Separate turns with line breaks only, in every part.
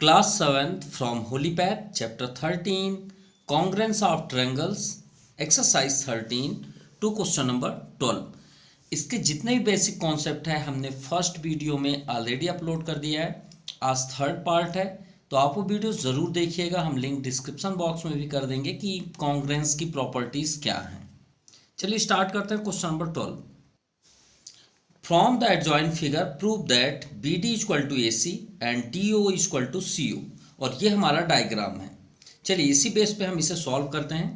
Class 7th from Holy Path, Chapter 13, Congruence of Triangles, Exercise 13 to Question number 12। इसके जितने भी basic concept है हमने फर्स्ट वीडियो में ऑलरेडी अपलोड कर दिया है। आज थर्ड पार्ट है, तो आप वो वीडियो ज़रूर देखिएगा। हम लिंक डिस्क्रिप्शन बॉक्स में भी कर देंगे कि कॉन्ग्रुएंस की प्रॉपर्टीज़ क्या हैं। चलिए स्टार्ट करते हैं question number 12। From the adjoint figure prove that BD equal to AC and DO equal to CO। और ये हमारा डायग्राम है। चलिए इसी बेस पे हम इसे सॉल्व करते हैं।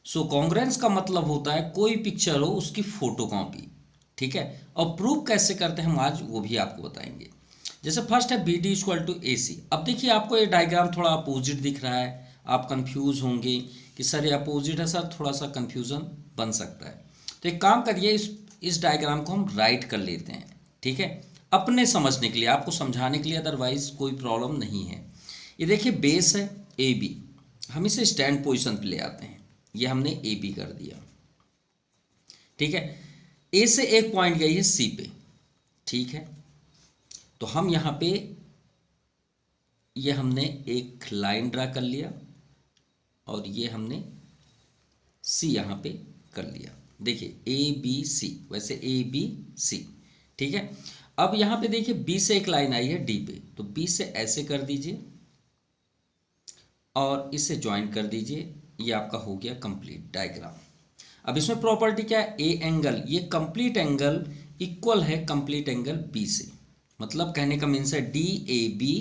सो कॉन्ग्रुएंस का मतलब होता है कोई पिक्चर हो उसकी फोटोकॉपी, ठीक है। और प्रूव कैसे करते हैं हम आज वो भी आपको बताएंगे। जैसे फर्स्ट है BD इक्वल टू AC। अब देखिए आपको ये डायग्राम थोड़ा अपोजिट दिख रहा है, आप कंफ्यूज होंगे कि सर ये अपोजिट है सर, थोड़ा सा कंफ्यूजन बन सकता है। तो एक काम करिए, इस डायग्राम को हम राइट कर लेते हैं, ठीक है, अपने समझने के लिए, आपको समझाने के लिए, अदरवाइज कोई प्रॉब्लम नहीं है। ये देखिए बेस है AB, हम इसे स्टैंड पोजीशन पे ले आते हैं। ये हमने AB कर दिया, ठीक है। A से एक पॉइंट गई है C पे, ठीक है। तो हम यहाँ पे ये हमने एक लाइन ड्रा कर लिया और ये हमने C यहाँ पे कर लिया। देखिए ABC, वैसे ABC, ठीक है। अब यहाँ पे देखिए B से एक लाइन आई है D पे, तो B से ऐसे कर दीजिए और इसे ज्वाइन कर दीजिए। ये आपका हो गया कंप्लीट डायग्राम। अब इसमें प्रॉपर्टी क्या है, ए एंगल, ये कंप्लीट एंगल इक्वल है कंप्लीट एंगल B से। मतलब कहने का मीन्स है DAB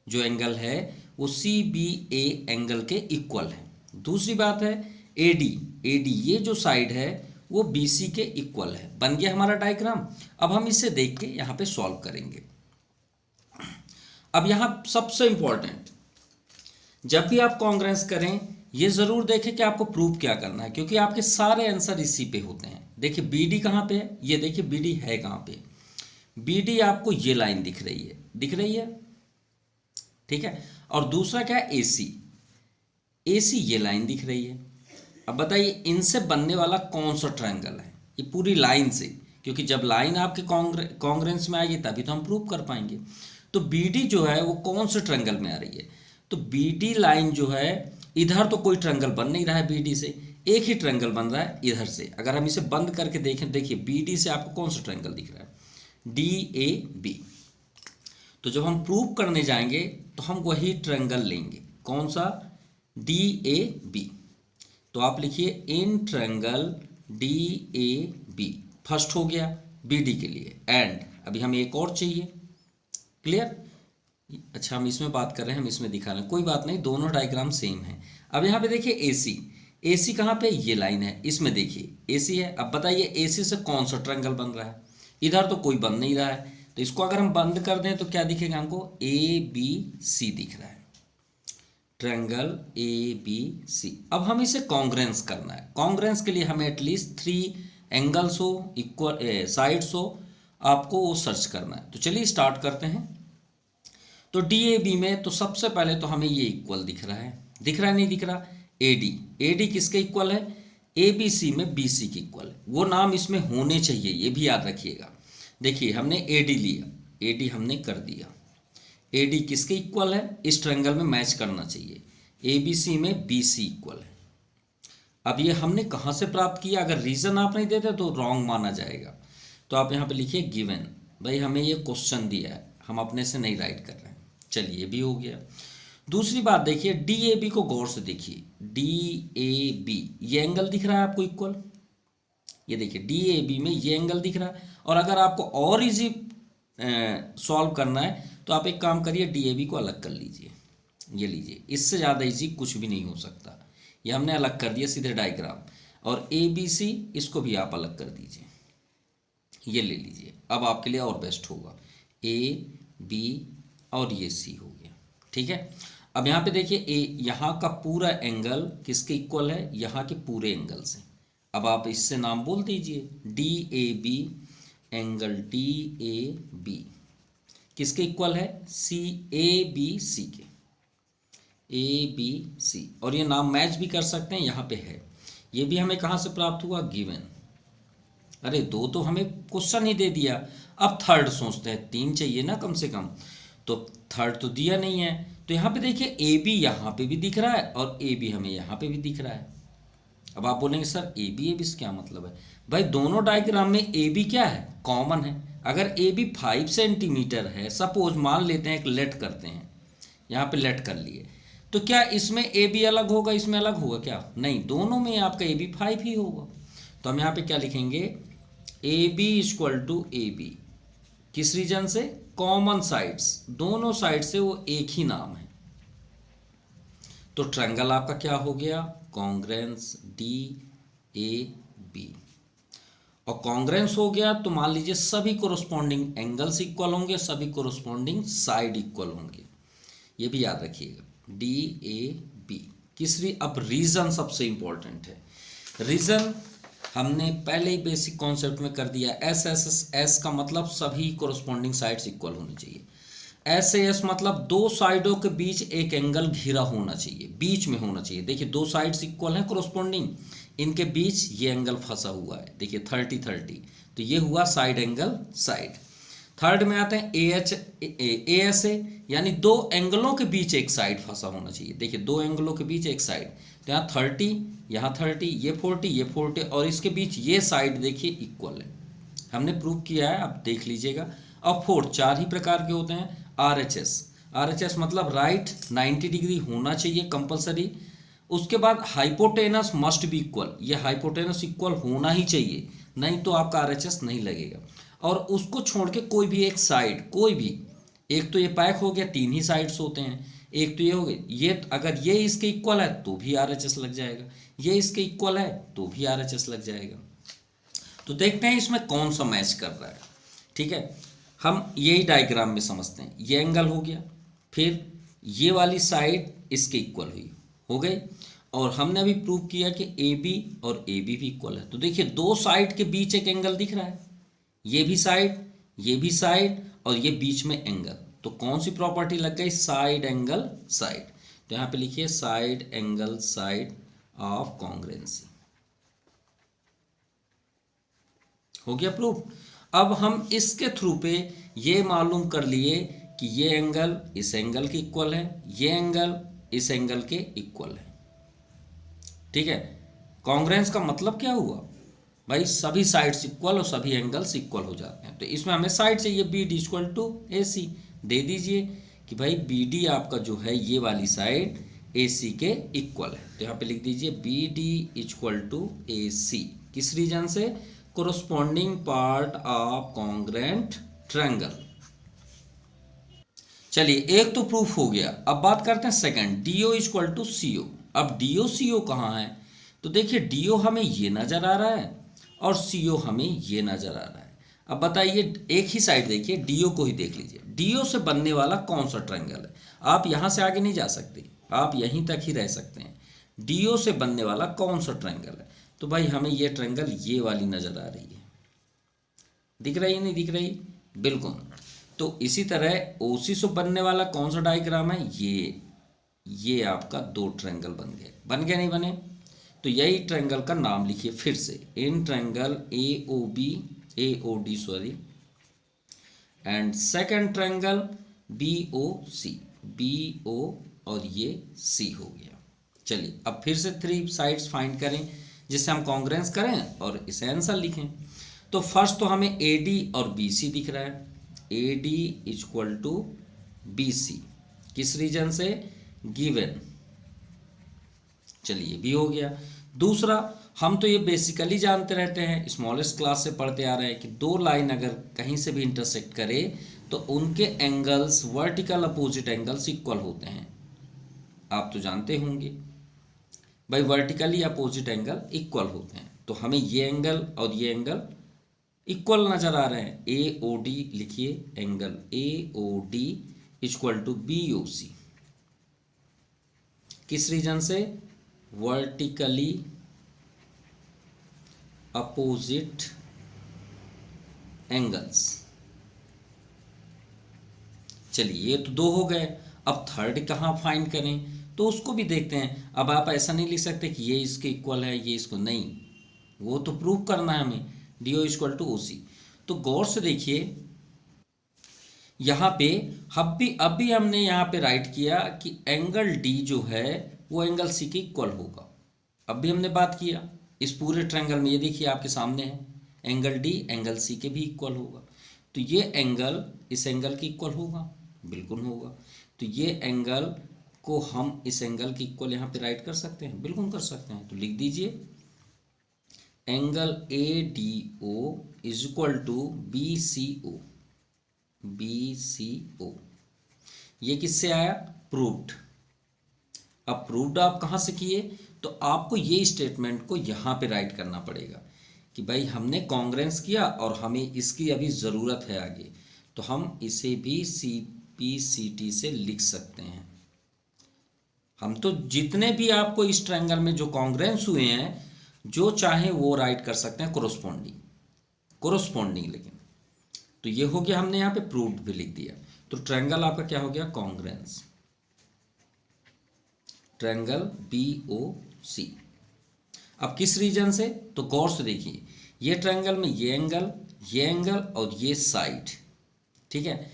जो एंगल है वो CBA एंगल के इक्वल है। दूसरी बात है AD ये जो साइड है वो BC के इक्वल है। बन गया हमारा डायग्राम। अब हम इसे देख के यहाँ पे सॉल्व करेंगे। अब यहाँ सबसे इंपॉर्टेंट, जब भी आप कॉन्ग्रुएंस करें ये ज़रूर देखें कि आपको प्रूव क्या करना है, क्योंकि आपके सारे आंसर इसी पे होते हैं। देखिए BD कहाँ पे है, ये देखिए BD है कहाँ पे। BD आपको ये लाइन दिख रही है, ठीक है। और दूसरा क्या है AC ये लाइन दिख रही है। अब बताइए इनसे बनने वाला कौन सा ट्रायंगल है, ये पूरी लाइन से, क्योंकि जब लाइन आपके कॉन्ग्रुएंस में आएगी तभी तो हम प्रूव कर पाएंगे। तो BD जो है वो कौन से ट्रायंगल में आ रही है, तो BD लाइन जो है इधर तो कोई ट्रायंगल बन नहीं रहा है BD से, एक ही ट्रायंगल बन रहा है इधर से। अगर हम इसे बंद करके देखें, देखिए BD से आपको कौन सा ट्रायंगल दिख रहा है, DAB। तो जब हम प्रूव करने जाएंगे तो हम वही ट्रायंगल लेंगे, कौन सा, DAB। तो आप लिखिए इन ट्रायंगल DAB, फर्स्ट हो गया BD के लिए। एंड अभी हमें एक और चाहिए, क्लियर। अच्छा हम इसमें बात कर रहे हैं, हम इसमें दिखा रहे हैं, कोई बात नहीं, दोनों डायग्राम सेम है। अब यहाँ पे देखिए AC कहाँ पे, ये लाइन है, इसमें देखिए AC है। अब बताइए AC से कौन सा ट्रायंगल बन रहा है, इधर तो कोई बन नहीं रहा है। तो इसको अगर हम बंद कर दें तो क्या दिखेगा हमको, ABC दिख रहा है, ट्रायंगल ABC। अब हम इसे कॉन्ग्रुएंस करना है। कॉन्ग्रुएंस के लिए हमें एटलीस्ट 3 एंगल्स हो, इक्वल साइड्स हो, आपको वो सर्च करना है। तो चलिए स्टार्ट करते हैं। तो DAB में तो सबसे पहले तो हमें ये इक्वल दिख रहा है, नहीं दिख रहा, AD किसके इक्वल है, ABC में BC के इक्वल है। वो नाम इसमें होने चाहिए, ये भी याद रखिएगा। देखिए हमने AD लिया, AD हमने कर दिया, AD किसके इक्वल है, इस ट्रायंगल में मैच करना चाहिए, ABC में BC इक्वल है। अब ये हमने कहाँ से प्राप्त किया, अगर रीज़न आप नहीं देते तो रॉन्ग माना जाएगा। तो आप यहाँ पे लिखिए गिवन, भाई हमें ये क्वेश्चन दिया है, हम अपने से नहीं राइट कर रहे हैं। चलिए ये भी हो गया। दूसरी बात देखिए DAB को गौर से देखिए, DAB ये एंगल दिख रहा है आपको इक्वल, ये देखिए DAB में ये एंगल दिख रहा है। और अगर आपको और इजी सॉल्व करना है तो आप एक काम करिए, DAB को अलग कर लीजिए, ये लीजिए, इससे ज़्यादा इजी कुछ भी नहीं हो सकता। ये हमने अलग कर दिया सीधे डायग्राम। और ABC इसको भी आप अलग कर दीजिए, ये ले लीजिए। अब आपके लिए और बेस्ट होगा, AB और ये C हो गया, ठीक है। अब यहाँ पे देखिए यहाँ का पूरा एंगल किसके इक्वल है, यहाँ के पूरे एंगल से। अब आप इससे नाम बोल दीजिए, DAB एंगल DAB किसके इक्वल है, ABC के, ABC। और ये नाम मैच भी कर सकते हैं, यहाँ पे है। ये भी हमें कहाँ से प्राप्त हुआ, गिवन। अरे 2 तो हमें क्वेश्चन ही दे दिया, अब थर्ड सोचते हैं, 3 चाहिए ना कम से कम। तो थर्ड तो दिया नहीं है, तो यहाँ पे देखिए ए बी यहाँ पे भी दिख रहा है और ए बी हमें यहाँ पे भी दिख रहा है। अब आप बोलेंगे सर ए बी से क्या मतलब है? भाई दोनों डायग्राम में ए बी क्या है, कॉमन है। अगर ए बी 5 सेंटीमीटर है, सपोज मान लेते हैं, एक लेट करते हैं, यहाँ पे लेट कर लिए, तो क्या इसमें ए बी अलग होगा, इसमें अलग होगा क्या? नहीं, दोनों में आपका ए बी 5 ही होगा। तो हम यहाँ पे क्या लिखेंगे, A B equal to A B, किस रीजन से, कॉमन साइड्स, दोनों साइड से वो एक ही नाम है। तो ट्रायंगल आपका क्या हो गया, कॉन्ग्रेंस डी ए बी। और कॉन्ग्रेंस हो गया तो मान लीजिए सभी कोरोस्पॉन्डिंग एंगल्स इक्वल होंगे, सभी कोरोस्पॉन्डिंग साइड इक्वल होंगे, ये भी याद रखिएगा, डी ए बी। अब रीजन सबसे इंपॉर्टेंट है। रीजन हमने पहले ही बेसिक कॉन्सेप्ट में कर दिया, एस का मतलब सभी कोरोस्पॉन्डिंग साइड्स इक्वल होनी चाहिए। एस मतलब दो साइडों के बीच एक एंगल घिरा होना चाहिए, बीच में होना चाहिए। देखिए दो साइड्स इक्वल हैं कोरोस्पॉन्डिंग, इनके बीच ये एंगल फंसा हुआ है, देखिए 30-30, तो ये हुआ साइड एंगल साइड। थर्ड में आते हैं ए एस ए, यानी दो एंगलों के बीच एक साइड फंसा होना चाहिए। देखिए दो एंगलों के बीच एक साइड, तो यहाँ 30, यहाँ 30, ये 40, ये 40, और इसके बीच ये साइड देखिए इक्वल है, हमने प्रूव किया है, आप देख लीजिएगा। अब फोर्थ, चार ही प्रकार के होते हैं। आर एच एस मतलब राइट 90 डिग्री होना चाहिए कंपलसरी। उसके बाद हाइपोटेनस मस्ट बी इक्वल, ये हाइपोटेनस इक्वल होना ही चाहिए, नहीं तो आपका आरएचएस नहीं लगेगा। और उसको छोड़ के कोई भी एक साइड, कोई भी एक, तो ये पैक हो गया, तीन ही साइड्स होते हैं, एक तो ये हो गया, ये अगर ये इसके इक्वल है तो भी आरएचएस लग जाएगा, ये इसके इक्वल है तो भी आरएचएस लग जाएगा। तो देखते हैं इसमें कौन सा मैच कर रहा है। ठीक है, हम यही डायग्राम में समझते हैं। ये एंगल हो गया, फिर ये वाली साइड इसके इक्वल हुई, हो गई, और हमने अभी प्रूव किया कि ए बी और ए बी भी इक्वल है। तो देखिए दो साइड के बीच एक एंगल दिख रहा है, ये भी साइड, ये भी साइड, और ये बीच में एंगल। तो कौन सी प्रॉपर्टी लग गई, साइड एंगल साइड। तो यहाँ पे लिखिए side angle side of congruency, हो गया प्रूफ। अब हम इसके थ्रू पे ये मालूम कर लिए कि ये एंगल इस एंगल के इक्वल है, ये एंगल इस एंगल के इक्वल है। ठीक है, कॉन्ग्रुएंस का मतलब क्या हुआ भाई, सभी साइड्स इक्वल और सभी एंगल्स इक्वल हो जाते हैं। तो इसमें हमें साइड चाहिए, B D equal to A सी, दे दीजिए कि भाई बी डी आपका जो है ये वाली साइड ए सी के इक्वल है। तो यहाँ पे लिख दीजिए B D equal to A सी, किस रीजन से, corresponding part of congruent triangle. चलिए एक तो प्रूफ हो गया, अब बात करते हैं second, DO equal to CO. अब डीओ सीओ कहाँ है, तो देखिए डीओ हमें ये नजर आ रहा है और सीओ हमें ये नजर आ रहा है। अब बताइए, एक ही साइड देखिए, डीओ को ही देख लीजिए, डीओ से बनने वाला कौन सा ट्रायंगल है। आप यहां से आगे नहीं जा सकते, आप यहीं तक ही रह सकते हैं। डीओ से बनने वाला कौन सा ट्रायंगल है, तो भाई हमें ये ट्रायंगल ये वाली नजर आ रही है, दिख रही है, नहीं दिख रही, बिल्कुल। तो इसी तरह ओसी से बनने वाला कौन सा डायग्राम है, ये आपका दो ट्रायंगल बन गए नहीं बने। तो यही ट्रायंगल का नाम लिखिए फिर से, in triangle A O D sorry, and second triangle B O C, B O और ये सी हो गया। चलिए अब फिर से थ्री साइड्स फाइंड करें जिससे हम कॉन्ग्रुएंस करें और इसे आंसर लिखें। तो फर्स्ट तो हमें ए डी और बी सी दिख रहा है, A D equal to B C, किस रीजन से, गिवन। चलिए भी हो गया। दूसरा, हम तो ये बेसिकली जानते रहते हैं, स्मॉलेस्ट क्लास से पढ़ते आ रहे हैं कि दो लाइन अगर कहीं से भी इंटरसेक्ट करे तो उनके angles vertical opposite angles equal होते हैं। आप तो जानते होंगे भाई, वर्टिकली अपोजिट एंगल इक्वल होते हैं। तो हमें ये एंगल और ये एंगल इक्वल नजर आ रहे हैं। ए ओ डी लिखिए, angle A O D equal to B O C, किस रीजन से, वर्टिकली अपोजिट एंगल्स। चलिए ये तो दो हो गए, अब थर्ड कहाँ फाइंड करें, तो उसको भी देखते हैं। अब आप ऐसा नहीं लिख सकते कि ये इसके इक्वल है ये इसको, नहीं, वो तो प्रूव करना है हमें, D O equal to O C. तो गौर से देखिए, यहाँ पे अभी हमने यहाँ पे राइट किया कि एंगल डी जो है वो एंगल सी के इक्वल होगा। अभी हमने बात किया इस पूरे ट्रायंगल में, ये देखिए आपके सामने है, एंगल डी एंगल सी के भी इक्वल होगा। तो ये एंगल इस एंगल के इक्वल होगा, बिल्कुल होगा। तो ये एंगल को हम इस एंगल के इक्वल यहाँ पे राइट कर सकते हैं, बिल्कुल कर सकते हैं। तो लिख दीजिए angle A D O is equal to B C O, B C O. ये किससे आया? प्रूव्ड। अब प्रूव्ड आप कहाँ से किए? तो आपको ये स्टेटमेंट को यहाँ पे राइट करना पड़ेगा कि भाई हमने कॉन्ग्रेंस किया और हमें इसकी अभी ज़रूरत है आगे, तो हम इसे भी सी पी सी टी से लिख सकते हैं। हम तो जितने भी आपको इस ट्रायंगल में जो कॉन्ग्रेंस हुए हैं, जो चाहे वो राइट कर सकते हैं कोरोस्पोंडिंग। लेकिन तो ये हो गया, हमने यहाँ पे प्रूव्ड भी लिख दिया। तो ट्रायंगल आपका क्या हो गया? कॉन्ग्रेंस, ट्रायंगल बी ओ सी। अब किस रीजन से? तो गौर से देखिए, ये ट्रायंगल में ये एंगल और ये साइड, ठीक है।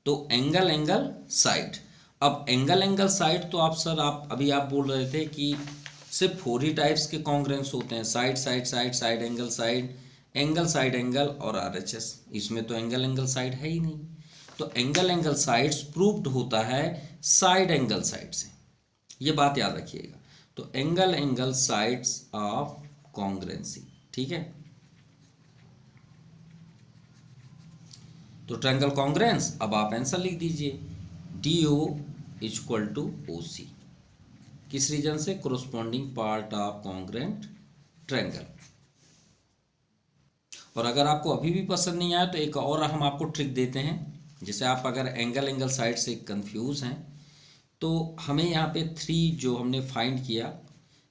तो एंगल साइड। अब एंगल साइड, तो आप अभी आप बोल रहे थे कि सिर्फ 4 ही टाइप्स के कॉन्ग्रेंस होते हैं, साइड एंगल और RHS। इसमें तो एंगल साइड है ही नहीं। तो एंगल साइड्स प्रूव्ड होता है साइड एंगल साइड से, ये बात याद रखिएगा। तो एंगल साइड्स ऑफ कॉन्ग्रेंसी, ठीक है। तो ट्रायंगल कॉन्ग्रेंस, अब आप आंसर लिख दीजिए DO is equal to OC। किस रीजन से? Corresponding part of congruent triangle. और अगर आपको अभी भी पसंद नहीं आया तो एक और हम आपको ट्रिक देते हैं। जैसे आप अगर एंगल साइड से कंफ्यूज हैं, तो हमें यहाँ पे 3 जो हमने फाइंड किया,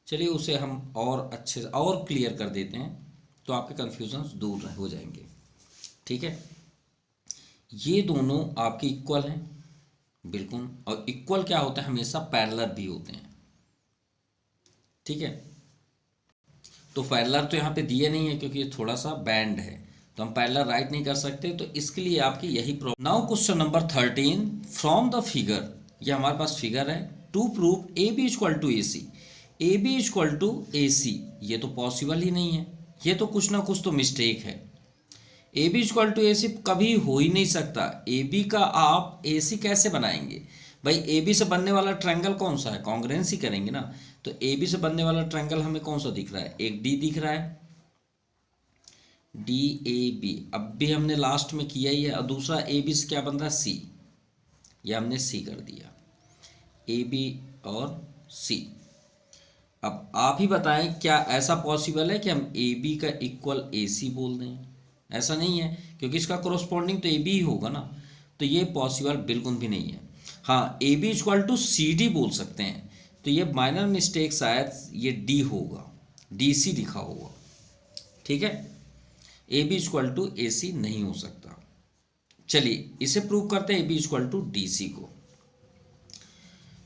चलिए उसे हम और अच्छे से और क्लियर कर देते हैं, तो आपके कन्फ्यूजन दूर हो जाएंगे, ठीक है। ये दोनों आपके इक्वल हैं, बिल्कुल। और इक्वल क्या होता है? हमेशा पैरेलल भी होते हैं, ठीक है। तो पैरेलल तो यहाँ पे दिए नहीं है क्योंकि ये थोड़ा सा बैंड है, तो हम पैरेलल राइट नहीं कर सकते। तो इसके लिए आपकी यही problem. Now question number 13 from the figure, ये हमारे पास फिगर है, to prove A B equal to A C, A B equal to A C. ये तो पॉसिबल ही नहीं है, ये तो कुछ ना कुछ तो मिस्टेक है। A B equal to A सी कभी हो ही नहीं सकता। ए बी का आप ए सी कैसे बनाएंगे भाई? ए बी से बनने वाला ट्रायंगल कौन सा है? कॉन्ग्रेंस ही करेंगे ना। तो ए बी से बनने वाला ट्रायंगल हमें कौन सा दिख रहा है? एक डी दिख रहा है, डी ए बी। अब भी हमने लास्ट में किया ही है। और दूसरा ए बी से क्या बन रहा है? सी। ये हमने सी कर दिया, ए बी और सी। अब आप ही बताएं, क्या ऐसा पॉसिबल है कि हम ए बी का इक्वल ए सी बोल दें? ऐसा नहीं है, क्योंकि इसका कोरोस्पोंडिंग तो ए बी ही होगा ना। तो ये पॉसिबल बिल्कुल भी नहीं है। हाँ, A B equal to C D बोल सकते हैं। तो ये माइनर मिस्टेक, शायद ये डी होगा, डी सी लिखा होगा, ठीक है। A B equal to A C नहीं हो सकता। चलिए इसे प्रूव करते हैं, A B equal to D C को।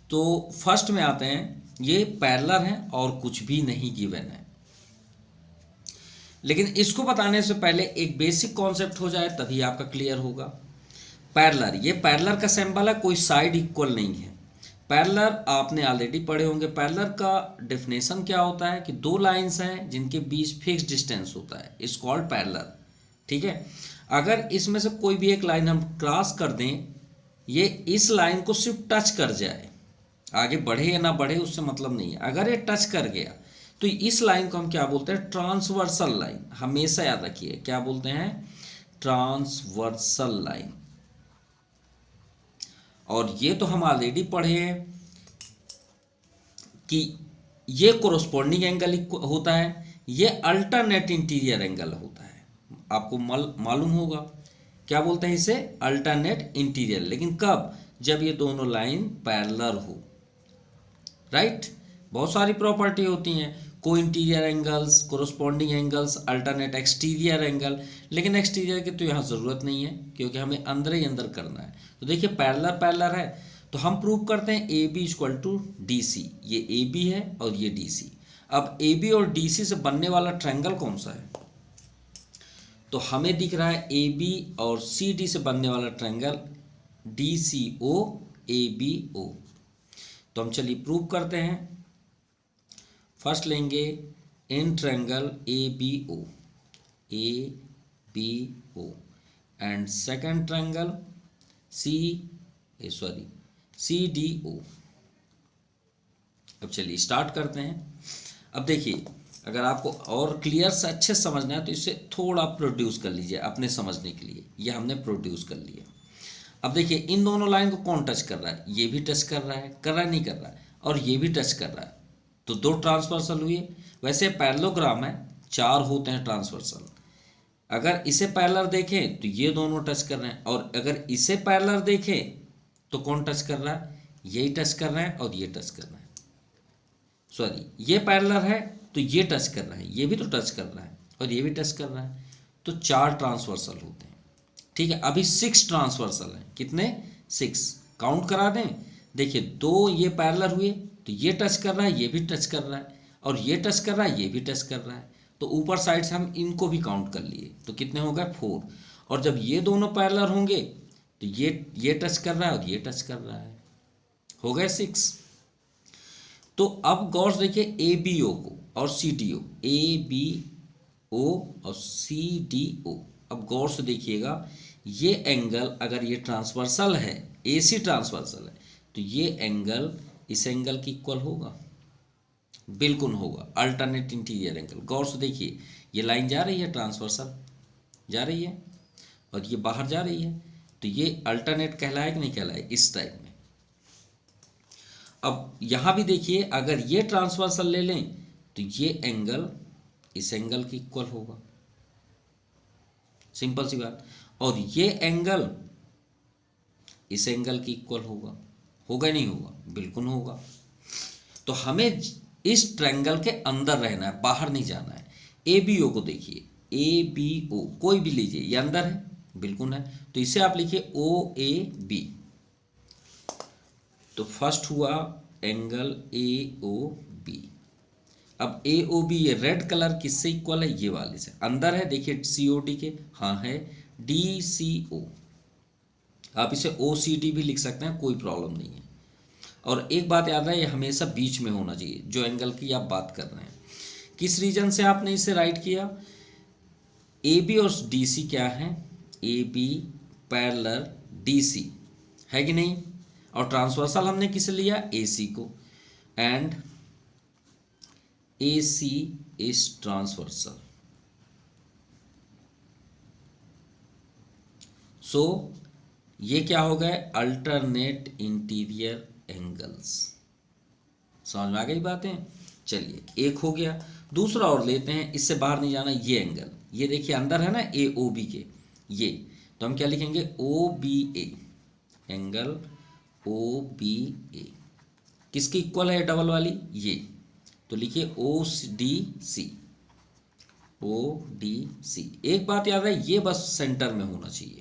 तो फर्स्ट में आते हैं, ये पैरेलल है और कुछ भी नहीं गिवन है। लेकिन इसको बताने से पहले एक बेसिक कॉन्सेप्ट हो जाए, तभी आपका क्लियर होगा। पैरेलल, ये पैरेलल का सिंबल है, कोई साइड इक्वल नहीं है। पैरेलल आपने ऑलरेडी पढ़े होंगे। पैरेलल का डेफिनेशन क्या होता है कि 2 लाइंस हैं जिनके बीच फिक्स डिस्टेंस होता है, इज कॉल्ड पैरेलल, ठीक है। अगर इसमें से कोई भी एक लाइन हम क्रॉस कर दें, ये इस लाइन को सिर्फ टच कर जाए, आगे बढ़े या ना बढ़े उससे मतलब नहीं है। अगर ये टच कर गया तो इस लाइन को हम क्या बोलते हैं? Transversal line. हमेशा याद रखिए, क्या बोलते हैं? Transversal line. और ये तो हम ऑलरेडी पढ़े हैं कि ये कोरोस्पोंडिंग एंगल होता है, ये अल्टरनेट इंटीरियर एंगल होता है। आपको मालूम होगा, क्या बोलते हैं इसे? Alternate interior. लेकिन कब? जब ये दोनों लाइन पैरेलल हो, राइट। बहुत सारी प्रॉपर्टी होती हैं, को interior angles, corresponding angles, alternate exterior angle. लेकिन एक्सटीरियर की तो यहाँ ज़रूरत नहीं है, क्योंकि हमें अंदर ही अंदर करना है। तो देखिए पैरेलल है, तो हम प्रूव करते हैं A B equal to D C. ये ए बी है और ये डी सी। अब ए बी और डी सी से बनने वाला ट्रायंगल कौन सा है? तो हमें दिख रहा है ए बी और सी डी से बनने वाला ट्रायंगल DCO ABO। तो हम चलिए प्रूव करते हैं। फर्स्ट लेंगे in triangle ABO and second triangle CDO। अब चलिए स्टार्ट करते हैं। अब देखिए, अगर आपको और क्लियर से अच्छे समझना है तो इसे थोड़ा प्रोड्यूस कर लीजिए अपने समझने के लिए। ये हमने प्रोड्यूस कर लिया। अब देखिए, इन दोनों लाइन को कौन टच कर रहा है? ये भी टच कर रहा है नहीं कर रहा है, और ये भी टच कर रहा है। तो दो ट्रांसवर्सल हुए। वैसे पैरेललोग्राम है, 4 होते हैं ट्रांसवर्सल। अगर इसे पैरेलल देखें तो ये दोनों टच कर रहे हैं, और अगर इसे पैरेलल देखें तो कौन टच कर रहा है? यही टच कर रहे हैं और ये टच कर रहे हैं। सॉरी, ये पैरेलल है तो ये टच कर रहा है, ये भी तो टच कर रहा है और ये भी टच कर रहा है। तो 4 ट्रांसवर्सल होते हैं। ठीक है, अभी 6 ट्रांसवर्सल हैं। कितने? 6। काउंट करा दें। देखिए, 2 ये पैरेलल हुए तो ये टच कर रहा है, ये भी टच कर रहा है, और ये टच कर रहा है, ये भी टच कर रहा है। तो ऊपर साइड से हम इनको भी काउंट कर लिए, तो कितने हो गए? 4। और जब ये दोनों पैरेलल होंगे तो ये टच कर रहा है और ये टच कर रहा है, हो गए 6। तो अब गौर से देखिए ABO को और CDO, ABO और CDO। अब गौर से देखिएगा, ये एंगल अगर ये ट्रांसवर्सल है, AC ट्रांसवर्सल है, तो ये एंगल इस एंगल की इक्वल होगा। बिल्कुल होगा, अल्टरनेट इंटीरियर एंगल। गौर से देखिए, ये लाइन जा रही है ट्रांसवर्सल, जा रही है, और ये बाहर जा रही है, तो ये अल्टरनेट कहलाए कि नहीं कहलाए? इस टाइप में। अब यहां भी देखिए, अगर ये ट्रांसवर्सल ले लें तो ये एंगल इस एंगल की इक्वल होगा, सिंपल सी बात। और ये एंगल इस एंगल की इक्वल होगा, होगा नहीं होगा? बिल्कुल होगा। तो हमें इस ट्रायंगल के अंदर रहना है, बाहर नहीं जाना है। ABO को देखिए, ABO कोई भी लीजिए, ये अंदर है, बिल्कुल है। तो इसे आप लिखिए OAB। तो फर्स्ट हुआ एंगल AOB। अब AOB ये रेड कलर किससे इक्वल है? ये वाले से। अंदर है, देखिए COD के, हाँ है DCO। आप इसे OCD भी लिख सकते हैं, कोई प्रॉब्लम नहीं है। और एक बात याद रहे, ये हमेशा बीच में होना चाहिए जो एंगल की आप बात कर रहे हैं। किस रीजन से आपने इसे राइट किया? AB और DC क्या है? AB पैरेलल DC है कि नहीं? और ट्रांसवर्सल हमने किसे लिया? AC को। And AC is transversal. So ये क्या हो गए? Alternate interior angles. समझ में आ गई बातें? चलिए, एक हो गया। दूसरा और लेते हैं, इससे बाहर नहीं जाना। ये एंगल, ये देखिए अंदर है ना AOB के, ये तो हम क्या लिखेंगे? OBA। एंगल OBA किसकी इक्वल है? डबल वाली ये, तो लिखिए ODC। ODC। एक बात याद है, ये बस सेंटर में होना चाहिए।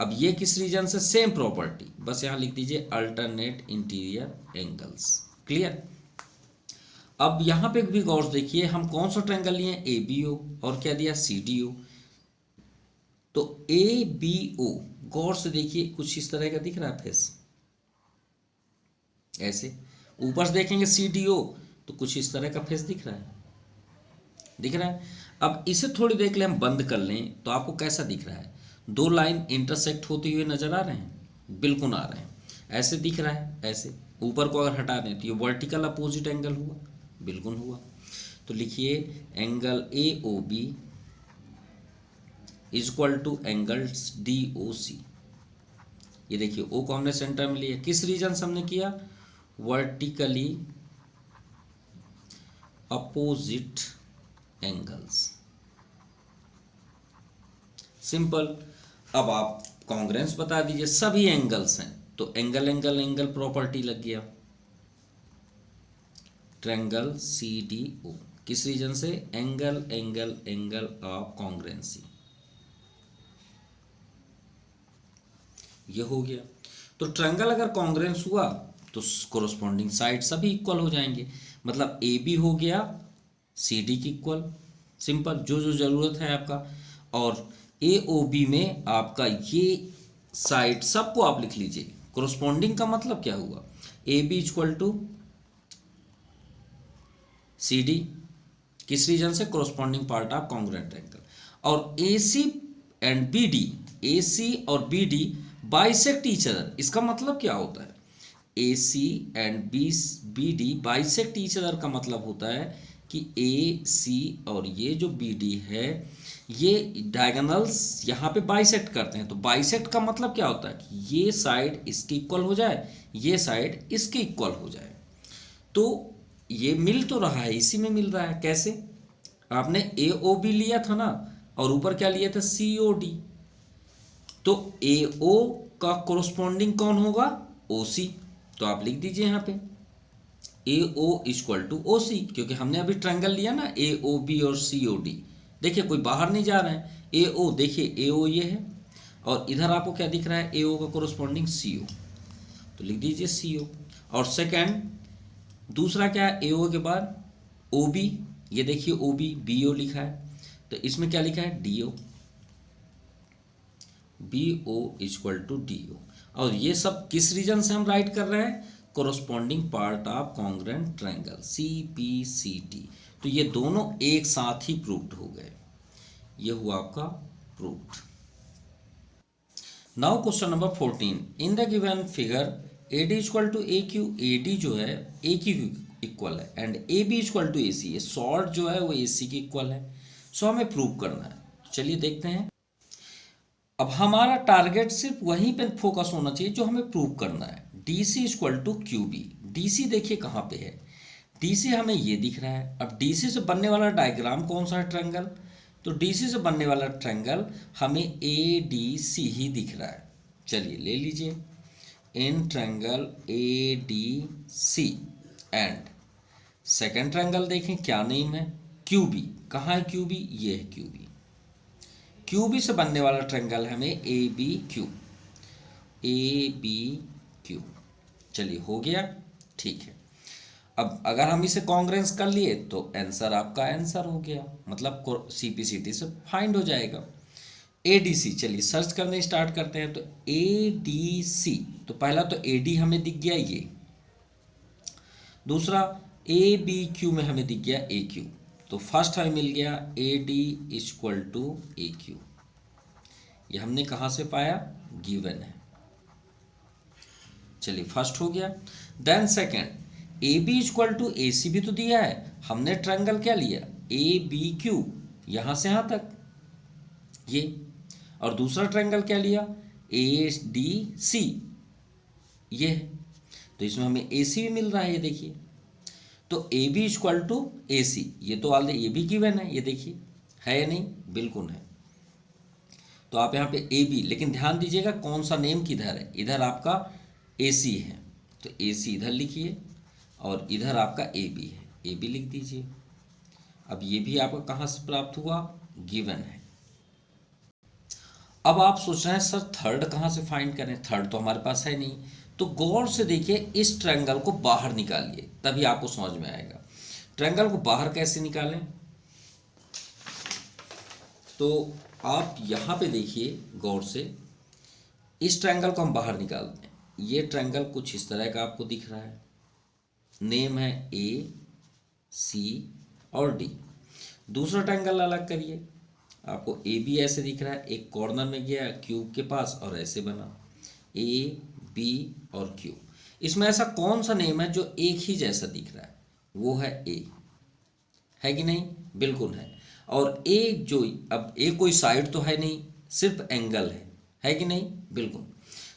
अब ये किस रीजन से? सेम प्रॉपर्टी, बस यहां लिख दीजिए अल्टरनेट इंटीरियर एंगल्स। क्लियर? अब यहां पे भी गौर से देखिए, हम कौन सा ट्रायंगल लिए? ABO, और क्या दिया? CDO। तो ABO गौर से देखिए, कुछ इस तरह का दिख रहा है फेस, ऐसे। ऊपर से देखेंगे CDO तो कुछ इस तरह का फेस दिख रहा है, दिख रहा है। अब इसे थोड़ी देर के लिए हम बंद कर लें तो आपको कैसा दिख रहा है? 2 लाइन इंटरसेक्ट होते हुए नजर आ रहे हैं, बिल्कुल आ रहे हैं, ऐसे दिख रहा है, ऐसे। ऊपर को अगर हटा दें तो ये वर्टिकल अपोजिट एंगल हुआ, बिल्कुल हुआ। तो लिखिए angle AOB is equal to angle DOC। ये देखिए, O को हमने सेंटर में लिया, किस रीजन से हमने किया? Vertically opposite angles, simple. अब आप कॉन्ग्रेंस बता दीजिए, सभी एंगल्स हैं तो एंगल एंगल एंगल प्रॉपर्टी लग गया। ट्रायंगल CDO किस रीजन से? एंगल एंगल एंगल ऑफ कॉन्ग्रेंसी, ये हो गया। तो ट्रायंगल अगर कॉन्ग्रेंस हुआ तो कोरोस्पोंडिंग साइड सभी इक्वल हो जाएंगे। मतलब AB हो गया CD की इक्वल, सिंपल, जो जो जरूरत है आपका। और AOB में आपका ये साइड सबको आप लिख लीजिए। कोरोस्पोंडिंग का मतलब क्या हुआ, A B equal to C D, किस रीजन से, corresponding part of congruent triangle. और A C and B D, A C और B D bisect each other, इसका मतलब क्या होता है, A C and B D bisect each other का मतलब होता है कि ए सी और ये जो बी डी है ये डायगोनल्स यहाँ पे बाइसेक्ट करते हैं। तो बाइसेक्ट का मतलब क्या होता है कि ये साइड इसके इक्वल हो जाए, ये साइड इसके इक्वल हो जाए। तो ये मिल तो रहा है, इसी में मिल रहा है। कैसे, आपने ए ओ बी लिया था ना, और ऊपर क्या लिया था, सी ओ डी। तो ए ओ का कोरोस्पोंडिंग कौन होगा, ओ सी। तो आप लिख दीजिए यहाँ पे ए ओ इक्वल टू ओ सी, क्योंकि हमने अभी ट्रायंगल लिया ना ए ओ बी और सी ओ डी। देखिए कोई बाहर नहीं जा रहे हैं, ए ओ, देखिए ए ओ ये है, और इधर आपको क्या दिख रहा है, ए ओ का कोरोस्पोंडिंग सी ओ। तो लिख दीजिए सी ओ। और सेकेंड दूसरा क्या है, ए ओ के बाद ओ बी, ये देखिए ओ बी, बी ओ लिखा है, तो इसमें क्या लिखा है, D O, B O equal to D O. और ये सब किस रीजन से हम राइट कर रहे हैं, corresponding part of congruent triangle, C P C T. तो ये दोनों एक साथ ही प्रूव्ड हो गए, ये हुआ आपका proved. Now question number 14, in the given figure A D equal to A Q, A D जो है ए क्यू इक्वल है, and A B equal to A C, ये शॉर्ट जो है वो ए सी की इक्वल है। सो हमें प्रूव करना है, चलिए देखते हैं। अब हमारा टारगेट सिर्फ वहीं पे फोकस होना चाहिए जो हमें प्रूव करना है। D C equal to Q B, D C देखिए कहाँ पे है, डी सी हमें ये दिख रहा है। अब डी सी से बनने वाला डायग्राम कौन सा है, ट्रायंगल। तो डी सी से बनने वाला ट्रायंगल हमें ए डी सी ही दिख रहा है। चलिए ले लीजिए, in triangle A D C and second triangle देखें क्या नेम है, क्यू बी। कहाँ है क्यू बी, ये है क्यू बी। क्यू बी से बनने वाला ट्रायंगल हमें A B Q, A B Q. चलिए हो गया, ठीक है। अब अगर हम इसे कॉन्ग्रुएंस कर लिए तो आंसर आपका आंसर हो गया, मतलब सीपीसीटी से फाइंड हो जाएगा। एडीसी, चलिए सर्च करने स्टार्ट करते हैं। तो एडीसी, तो पहला तो एडी हमें दिख गया ये, दूसरा ए बी क्यू में हमें दिख गया ए क्यू। तो फर्स्ट हमें मिल गया A D equal to A Q, ये हमने कहाँ से पाया, गिवन है। चलिए फर्स्ट हो गया। Then second A B equal to A C भी तो दिया है, हमने ट्रायंगल क्या लिया, ए बी क्यू, यहाँ से यहाँ तक ये। और दूसरा ट्रायंगल क्या लिया, ए डी सी, ये है। तो इसमें हमें ए सी भी मिल रहा है, ये देखिए। तो ए B equal to A C, ये तो ऑलरेडी ये भी गिवन है, ये देखिए है या नहीं, बिल्कुल है। तो आप यहाँ पे ए बी, लेकिन ध्यान दीजिएगा कौन सा नेम किधर है, इधर आपका ए सी है, तो ए सी इधर लिखिए, और इधर आपका ए बी है, ए बी लिख दीजिए। अब ये भी आपका कहाँ से प्राप्त हुआ, गिवन है। अब आप सोच रहे हैं सर थर्ड कहाँ से फाइंड करें, थर्ड तो हमारे पास है नहीं। तो गौर से देखिए, इस ट्रायंगल को बाहर निकालिए, तभी आपको समझ में आएगा। ट्रायंगल को बाहर कैसे निकालें, तो आप यहाँ पे देखिए गौर से, इस ट्रायंगल को हम बाहर निकालते हैं। ये ट्रायंगल कुछ इस तरह का आपको दिख रहा है, नेम है ए सी और डी। दूसरा ट्रायंगल अलग करिए, आपको ए बी ऐसे दिख रहा है, एक कॉर्नर में गया क्यूब के पास और ऐसे बना ए बी और क्यू। इसमें ऐसा कौन सा नेम है जो एक ही जैसा दिख रहा है, वो है ए, है कि नहीं, बिल्कुल है। और ए जो, अब ए कोई साइड तो है नहीं, सिर्फ एंगल है कि नहीं, बिल्कुल।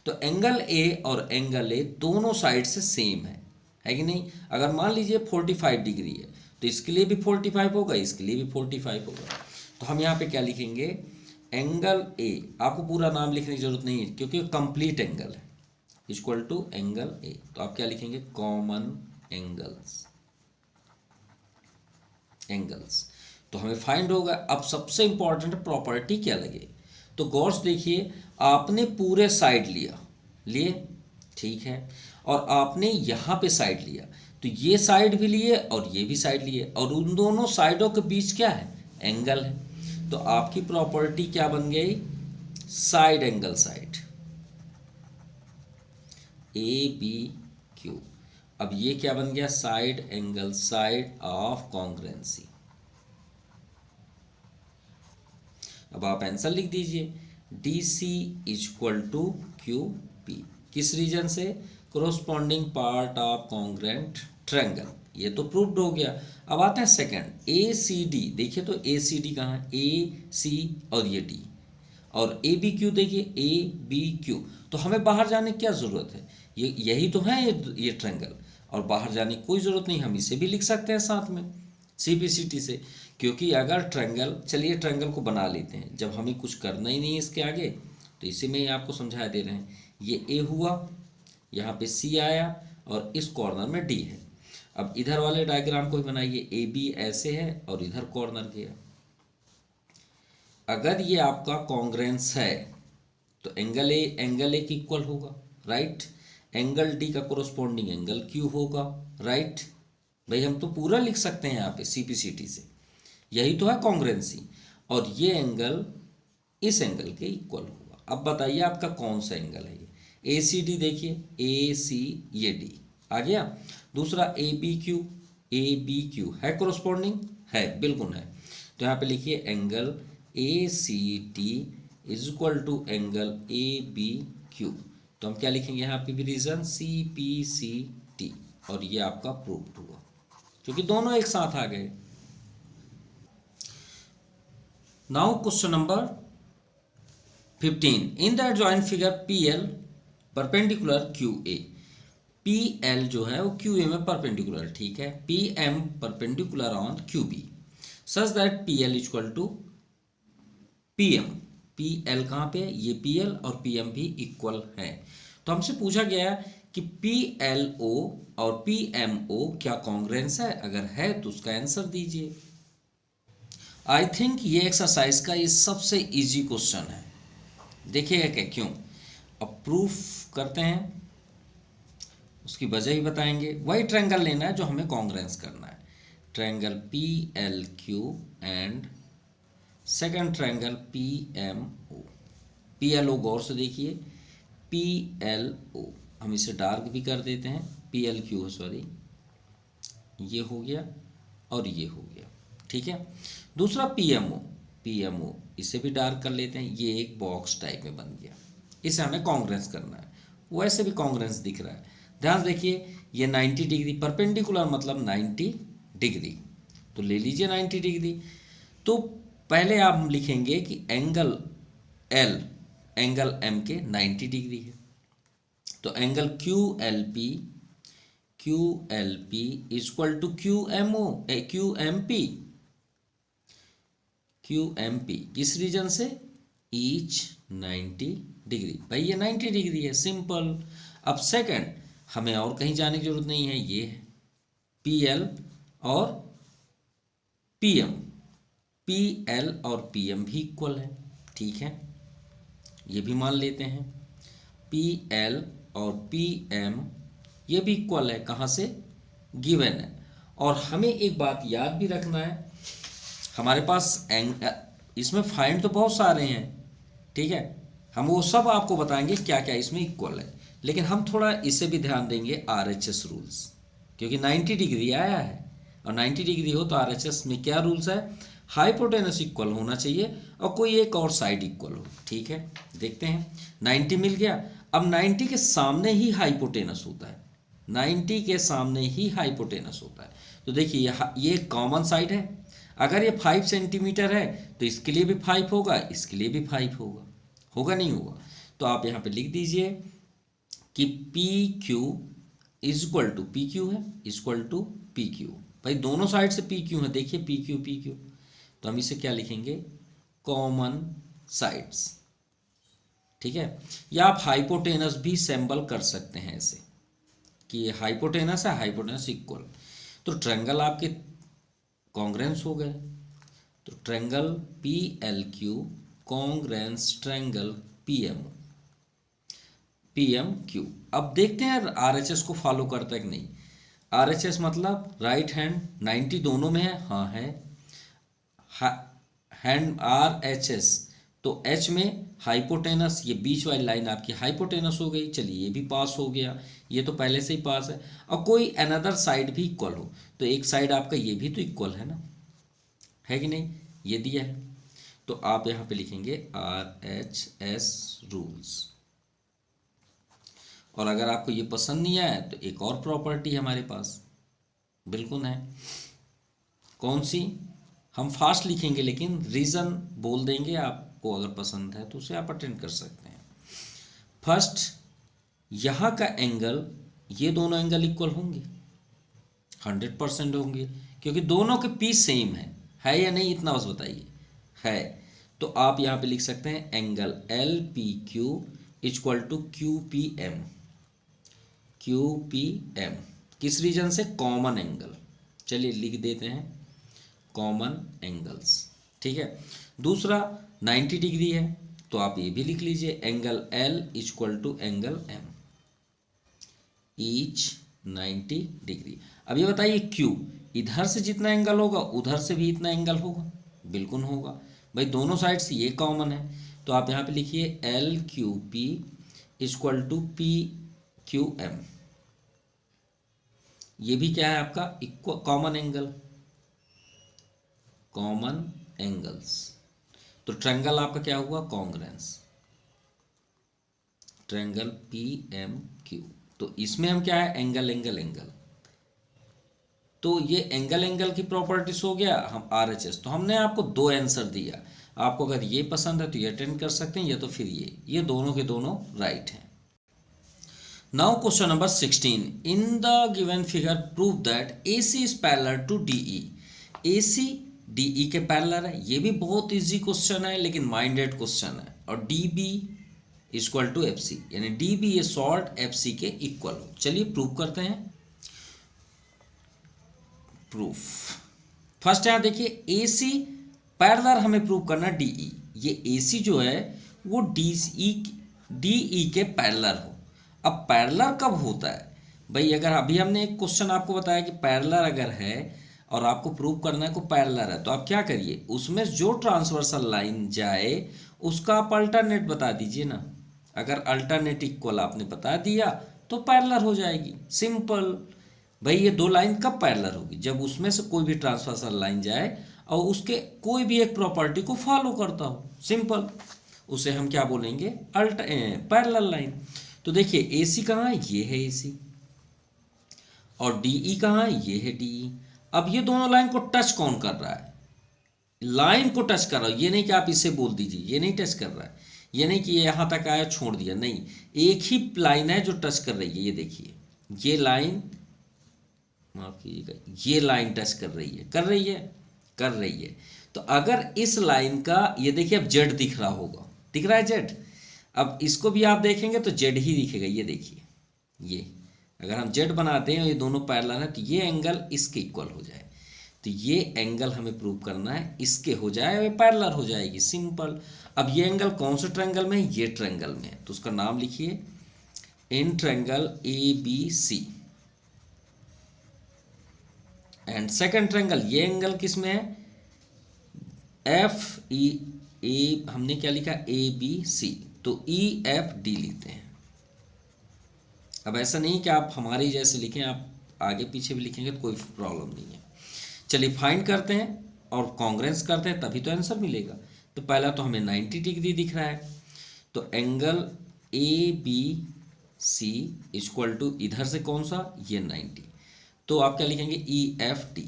तो एंगल ए और एंगल ए दोनों साइड से सेम है कि नहीं। अगर मान लीजिए 45 डिग्री है, तो इसके लिए भी 45 होगा, इसके लिए भी 45 होगा। तो हम यहाँ पे क्या लिखेंगे, एंगल ए, आपको पूरा नाम लिखने की जरूरत नहीं है क्योंकि कंप्लीट एंगल है, इक्वल टू एंगल ए। तो आप क्या लिखेंगे, कॉमन एंगल्स, एंगल्स। तो हमें फाइंड होगा। अब सबसे इंपॉर्टेंट प्रॉपर्टी क्या लगे, तो गौर से देखिए, आपने पूरे साइड लिए, ठीक है, और आपने यहाँ पे साइड लिया, तो ये साइड भी लिए और ये भी साइड लिए, और उन दोनों साइडों के बीच क्या है, एंगल है। तो आपकी प्रॉपर्टी क्या बन गई, साइड एंगल साइड, ABQ। अब ये क्या बन गया, side angle, side of congruency. अब आप आंसर लिख दीजिए, DC इक्वल टू QP। किस रीजन से, corresponding part of congruent triangle. ये तो प्रूव्ड हो गया। अब आते हैं सेकंड, ACD। देखिए तो ACD कहाँ है, AC और ये D, और ABQ देखिए, ABQ। तो हमें बाहर जाने की क्या ज़रूरत है, ये यही तो है ये ट्रायंगल, और बाहर जाने की कोई ज़रूरत नहीं, हम इसे भी लिख सकते हैं साथ में CPCT से। क्योंकि अगर ट्रायंगल, चलिए ट्रायंगल को बना लेते हैं, जब हमें कुछ करना ही नहीं है इसके आगे, तो इसी में ही आपको समझा दे रहे हैं। ये A हुआ, यहाँ पे C आया, और इस कॉर्नर में D है। अब इधर वाले डायग्राम को भी बनाइए, AB ऐसे है और इधर कॉर्नर गया। अगर ये आपका कॉन्ग्रुएंस है तो एंगल A के इक्वल होगा, राइट। एंगल D का कोरोस्पोंडिंग एंगल Q होगा, राइट। भाई हम तो पूरा लिख सकते हैं यहाँ पे CPCT से, यही तो है कॉन्ग्रुएंसी। और ये एंगल इस एंगल के इक्वल होगा। अब बताइए आपका कौन सा एंगल है ये, ACD देखिए, AC ये D आ गया। दूसरा ABQ है कोरोस्पोंडिंग, है, बिल्कुल है। तो यहाँ पे लिखिए angle ACD is equal to angle ABQ। तो हम क्या लिखेंगे यहाँ पे भी रीजन CPCT, और ये आपका प्रूव्ड हुआ क्योंकि दोनों एक साथ आ गए। Now question number 15, in that joint figure PL perpendicular QA। PL जो है वो QA में परपेंडिकुलर, ठीक है। PM perpendicular on QB such that PL equal to PM। PL कहाँ पे है, ये PL और PM भी इक्वल है। तो हमसे पूछा गया कि PLO और PMO क्या कॉन्ग्रुएंस है, अगर है तो उसका आंसर दीजिए। आई थिंक ये एक्सरसाइज का ये सबसे इजी क्वेश्चन है, देखिएगा क्या क्यों। अब प्रूफ करते हैं, उसकी वजह ही बताएंगे। वही ट्रायंगल लेना है जो हमें कॉन्ग्रुएंस करना है, triangle PLQ and second triangle PMO। PLO गौर से देखिए, PLO हम इसे डार्क भी कर देते हैं, PLQ सॉरी, ये हो गया और ये हो गया, ठीक है। दूसरा PMO इसे भी डार्क कर लेते हैं, ये एक बॉक्स टाइप में बन गया, इसे हमें कॉन्ग्रुएंस करना है। वैसे भी कॉन्ग्रुएंस दिख रहा है, ध्यान से देखिए, ये 90 डिग्री परपेंडिकुलर मतलब 90 डिग्री, तो ले लीजिए 90 डिग्री। तो पहले आप लिखेंगे कि एंगल L एंगल M के 90 डिग्री है, तो angle QLP equal to QMP किस रीजन से, ईच 90 डिग्री। भाई ये 90 डिग्री है, सिंपल। अब सेकंड, हमें और कहीं जाने की जरूरत नहीं है, ये है PL और PM। PL और PM भी इक्वल है, ठीक है, ये भी मान लेते हैं। PL और PM ये भी इक्वल है, कहाँ से, गिवन है। और हमें एक बात याद भी रखना है, हमारे पास इसमें फाइंड तो बहुत सारे हैं, ठीक है, हम वो सब आपको बताएंगे क्या क्या इसमें इक्वल है, लेकिन हम थोड़ा इसे भी ध्यान देंगे RHS रूल्स, क्योंकि 90 डिग्री आया है और 90 डिग्री हो तो RHS में क्या रूल्स है, हाइपोटेनस इक्वल होना चाहिए और कोई एक और साइड इक्वल हो, ठीक है। देखते हैं, 90 मिल गया। अब 90 के सामने ही हाइपोटेनस होता है, 90 के सामने ही हाइपोटेनस होता है। तो देखिए ये कॉमन साइड है, अगर ये 5 सेंटीमीटर है तो इसके लिए भी 5 होगा, इसके लिए भी 5 होगा, होगा नहीं होगा। तो आप यहाँ पे लिख दीजिए कि PQ is equal to, PQ है इक्वल टू PQ। भाई दोनों साइड से PQ है, देखिए PQ, तो हम इसे क्या लिखेंगे, कॉमन साइड्स, ठीक है। या आप हाइपोटेनस भी सिंबल कर सकते हैं ऐसे कि ये हाइपोटेनस है, हाइपोटेनस इक्वल। तो ट्रायंगल आपके कॉन्ग्रुएंस हो गए, तो triangle PLQ congruence triangle PMQ। अब देखते हैं RHS को फॉलो करता है कि नहीं। RHS मतलब राइट हैंड 90 दोनों में है, हाँ है, हैंड RHS तो एच में हाइपोटेनस, ये बीच वाली लाइन आपकी हाइपोटेनस हो गई। चलिए ये भी पास हो गया, ये तो पहले से ही पास है। और कोई अनदर साइड भी इक्वल हो, तो एक साइड आपका ये भी तो इक्वल है ना, है कि नहीं, ये दिया है। तो आप यहाँ पे लिखेंगे RHS रूल्स। और अगर आपको ये पसंद नहीं आया तो एक और प्रॉपर्टी हमारे पास बिल्कुल है, कौन सी, हम फास्ट लिखेंगे लेकिन रीज़न बोल देंगे, आपको अगर पसंद है तो उसे आप अटेंड कर सकते हैं। फर्स्ट, यहाँ का एंगल, ये दोनों एंगल इक्वल होंगे, 100% होंगे, क्योंकि दोनों के पी सेम है या नहीं, इतना बस बताइए, है। तो आप यहाँ पे लिख सकते हैं angle LPQ equal to QPM। QPM किस रीजन से, कॉमन एंगल, चलिए लिख देते हैं कॉमन एंगल्स, ठीक है। दूसरा 90 डिग्री है, तो आप ये भी लिख लीजिए angle L equal to angle M, each 90 degree. अब ये बताइए Q, इधर से जितना एंगल होगा उधर से भी इतना एंगल होगा, बिल्कुल होगा भाई, दोनों साइड से ये कॉमन है। तो आप यहाँ पे लिखिए LQP इक्वल टू PQM, ये भी क्या है आपका equal common angle, common angles. तो ट्रायंगल आपका क्या हुआ, कॉन्ग्रुएंस, ट्रायंगल PMQ। तो इसमें हम क्या है, एंगल एंगल एंगल, तो ये एंगल एंगल की प्रॉपर्टीज हो गया। हम RHS, तो हमने आपको दो आंसर दिया, आपको अगर ये पसंद है तो ये अटेंड कर सकते हैं, या तो फिर ये दोनों के दोनों राइट हैं। Now question number 16, in the given figure prove that AC is parallel to DE। AC DE के पैरेलल है, ये भी बहुत इजी क्वेश्चन है लेकिन माइंडेड क्वेश्चन है। और DB इक्वल टू FC, यानी DB ये सॉल्ट FC के इक्वल हो। चलिए प्रूव करते हैं, प्रूफ। फर्स्ट यहां देखिए AC पैरेलल हमें प्रूव करना DE, ये AC जो है वो DE के पैरेलल हो। अब पैरेलल कब होता है भाई, अगर अभी हमने एक क्वेश्चन आपको बताया कि पैरेलल अगर है और आपको प्रूव करना है को पैरेलल है, तो आप क्या करिए, उसमें जो ट्रांसवर्सल लाइन जाए उसका आप अल्टरनेट बता दीजिए ना। अगर अल्टरनेट इक्वल आपने बता दिया तो पैरेलल हो जाएगी, सिंपल। भाई ये दो लाइन कब पैरेलल होगी, जब उसमें से कोई भी ट्रांसवर्सल लाइन जाए और उसके कोई भी एक प्रॉपर्टी को फॉलो करता हो, सिंपल। उसे हम क्या बोलेंगे, पैरेलल लाइन। तो देखिए AC कहाँ है, ये है AC, और DE कहाँ है, ये है DE। अब ये दोनों लाइन को टच कौन कर रहा है, लाइन को टच कर रहा है, ये नहीं कि आप इसे बोल दीजिए, ये नहीं टच कर रहा है, ये नहीं कि ये यहाँ तक आया छोड़ दिया, नहीं, एक ही लाइन है जो टच कर रही है। ये देखिए ये लाइन, माफ कीजिएगा, ये लाइन टच कर रही है, कर रही है, कर रही है। तो अगर इस लाइन का, ये देखिए अब Z दिख रहा होगा, दिख रहा है Z, अब इसको भी आप देखेंगे तो Z ही दिखेगा। ये देखिए, ये अगर हम Z बनाते हैं, ये दोनों पैरेलल है, तो ये एंगल इसके इक्वल हो जाए, तो ये एंगल हमें प्रूव करना है इसके हो जाए, ये पैरेलल हो जाएगी, सिंपल। अब ये एंगल कौन से ट्रायंगल में है, ये ट्रायंगल में है, तो उसका नाम लिखिए in triangle ABC। And second triangle, ये एंगल किस में है, FEA, हमने क्या लिखा ABC, तो EFD लेते हैं। अब ऐसा नहीं कि आप हमारे जैसे लिखें, आप आगे पीछे भी लिखेंगे तो कोई प्रॉब्लम नहीं है। चलिए फाइंड करते हैं और कॉन्ग्रुएंस करते हैं, तभी तो आंसर मिलेगा। तो पहला तो हमें 90 डिग्री दिख रहा है, तो एंगल ABC इक्वल टू इधर से कौन सा, ये 90, तो आप क्या लिखेंगे EFD,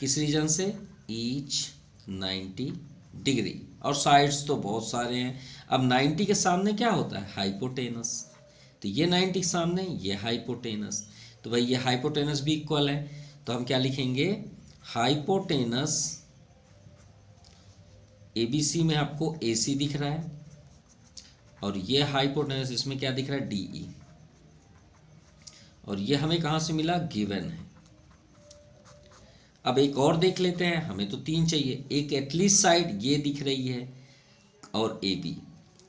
किस रीजन से, ईच 90 डिग्री। और साइड्स तो बहुत सारे हैं। अब 90 के सामने क्या होता है, हाइपोटेनस, तो ये 90 के सामने ये हाइपोटेनस, तो भाई ये हाइपोटेनस भी इक्वल है, तो हम क्या लिखेंगे, हाइपोटेनस ABC में आपको AC दिख रहा है, और ये हाइपोटेनस इसमें क्या दिख रहा है, DE, और ये हमें कहाँ से मिला, गिवन है। अब एक और देख लेते हैं, हमें तो 3 चाहिए, एक एटलीस्ट साइड ये दिख रही है और AB,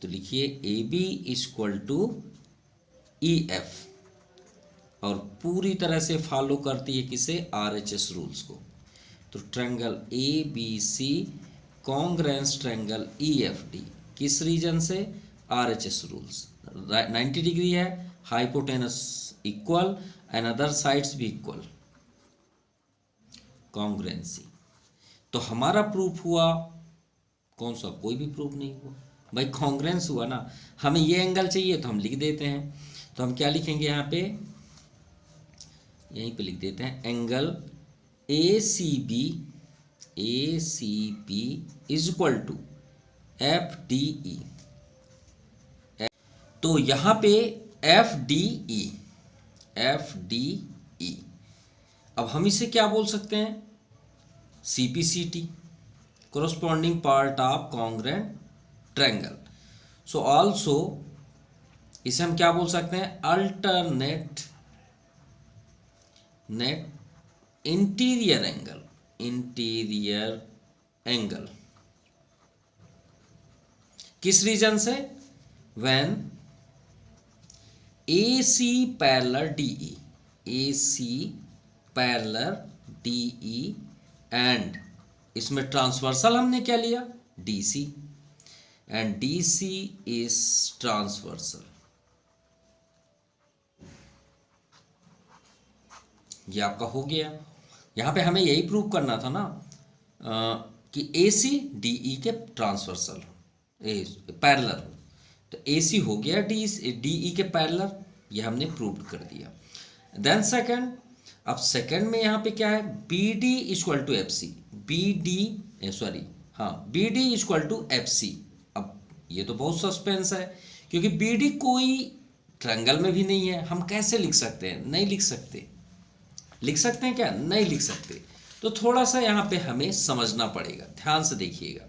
तो लिखिए AB इक्वल टू EF, और पूरी तरह से फॉलो करती है किसे, RHS रूल्स को। तो triangle ABC congruence triangle EFD किस रीजन से? RHS rules. 90 डिग्री है, hypotenuse equal and other sides भी इक्वल, कॉन्ग्रेंसी। तो हमारा प्रूफ हुआ कौन सा? कोई भी प्रूफ नहीं हुआ भाई, कॉन्ग्रेंस हुआ ना। हमें ये एंगल चाहिए तो हम लिख देते हैं। तो हम क्या लिखेंगे यहाँ पे? यहीं पे लिख देते हैं angle ACB is equal to FDE। तो यहाँ पे FDE अब हम इसे क्या बोल सकते हैं? CPCT, corresponding part of congruent triangle। So also इसे हम क्या बोल सकते हैं? अल्टरनेट इंटीरियर एंगल किस रीजन से? When AC parallel DE and इसमें ट्रांसवर्सल हमने क्या लिया? DC and DC is transversal. ये आपका हो गया। यहाँ पे हमें यही प्रूव करना था ना कि AC DE के ट्रांसवर्सल पैरेलल हो। तो AC हो गया DE के पैरेलल, ये हमने प्रूव कर दिया। देन सेकंड, अब सेकंड में यहाँ पे क्या है? BD equal to FC, BD equal to FC। अब ये तो बहुत सस्पेंस है, क्योंकि BD कोई ट्रायंगल में भी नहीं है। हम कैसे लिख सकते हैं? नहीं लिख सकते। लिख सकते हैं क्या? नहीं लिख सकते। तो थोड़ा सा यहाँ पे हमें समझना पड़ेगा, ध्यान से देखिएगा।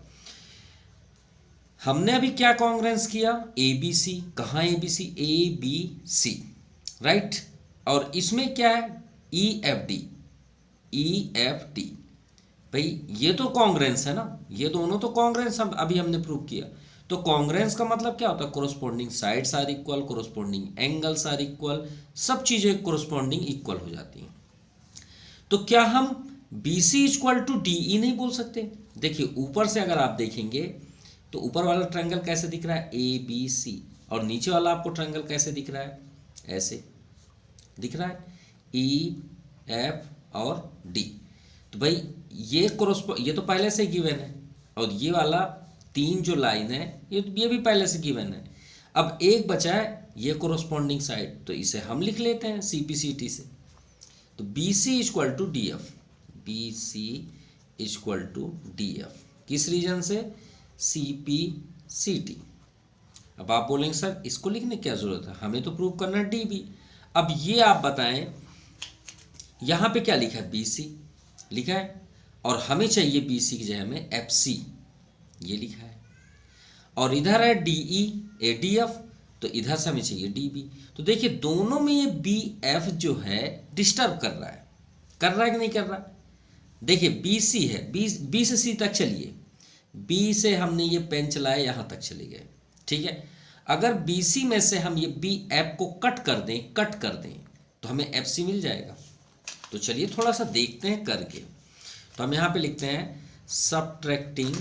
हमने अभी क्या कॉन्ग्रेंस किया? ABC। कहाँ ABC? ABC, right. और इसमें क्या है? EFD भाई ये तो कॉन्ग्रेंस है ना, ये दोनों तो कॉन्ग्रेंस अभी हमने प्रूव किया। तो कॉन्ग्रेंस का मतलब क्या होता है? Corresponding sides are equal, corresponding angles are equal, सब चीजें कोरोस्पोंडिंग इक्वल हो जाती हैं। तो क्या हम BC इक्वल टू DE नहीं बोल सकते? देखिए ऊपर से अगर आप देखेंगे तो ऊपर वाला ट्रायंगल कैसे दिख रहा है? ABC। और नीचे वाला आपको ट्रायंगल कैसे दिख रहा है? ऐसे दिख रहा है, EF और D। तो भाई ये तो पहले से गिवन है, और ये वाला 3 जो लाइन है ये भी पहले से गिवन है। अब एक बचा है ये कोरोस्पोंडिंग साइड, तो इसे हम लिख लेते हैं CPCT से। तो BC इक्वल टू DF किस रीजन से? CPCT। अब आप बोलेंगे सर इसको लिखने की क्या जरूरत है, हमें तो प्रूव करना है DB। अब ये आप बताएं यहां पे क्या लिखा है? BC लिखा है, और हमें चाहिए BC की जगह में FC, ये लिखा है। और इधर है DF, तो इधर से हमें चाहिए DB। तो देखिए दोनों में ये BF जो है डिस्टर्ब कर रहा है कि नहीं कर रहा? देखिए BC है, B से C तक चलिए, B से हमने ये पेन चलाया यहां तक चले गए, ठीक है। अगर BC में से हम ये BF को कट कर दें तो हमें FC मिल जाएगा। तो चलिए थोड़ा सा देखते हैं करके। तो हम यहां पे लिखते हैं subtracting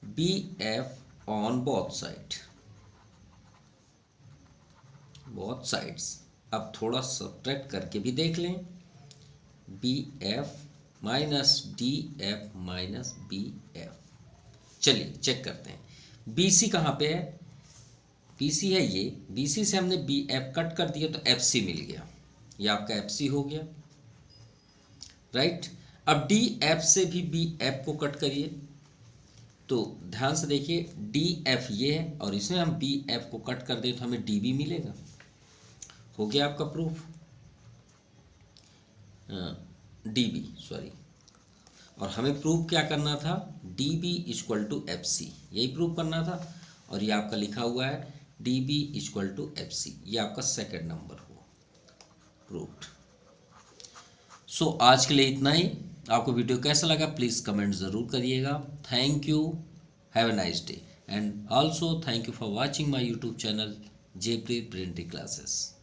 BF on both sides. अब थोड़ा सब्ट्रैक्ट करके भी देख लें, BF minus DF minus BF। चलिए चेक करते हैं BC कहाँ पे है? BC है ये, BC से हमने BF कट कर दिया तो FC मिल गया, ये आपका FC हो गया, राइट। अब DF से भी BF को कट करिए, तो ध्यान से देखिए DF ये है, और इसमें हम BF को कट कर दें तो हमें DB मिलेगा। हो गया आपका प्रूफ। DB सॉरी, और हमें प्रूव क्या करना था? DB इक्वल टू FC, यही प्रूव करना था। और ये आपका लिखा हुआ है DB इक्वल टू FC, ये आपका सेकंड नंबर हुआ प्रूव्ड। सो आज के लिए इतना ही। आपको वीडियो कैसा लगा प्लीज़ कमेंट ज़रूर करिएगा। Thank you, have a nice day, and also thank you for watching my YouTube channel Jaipreet printing classes.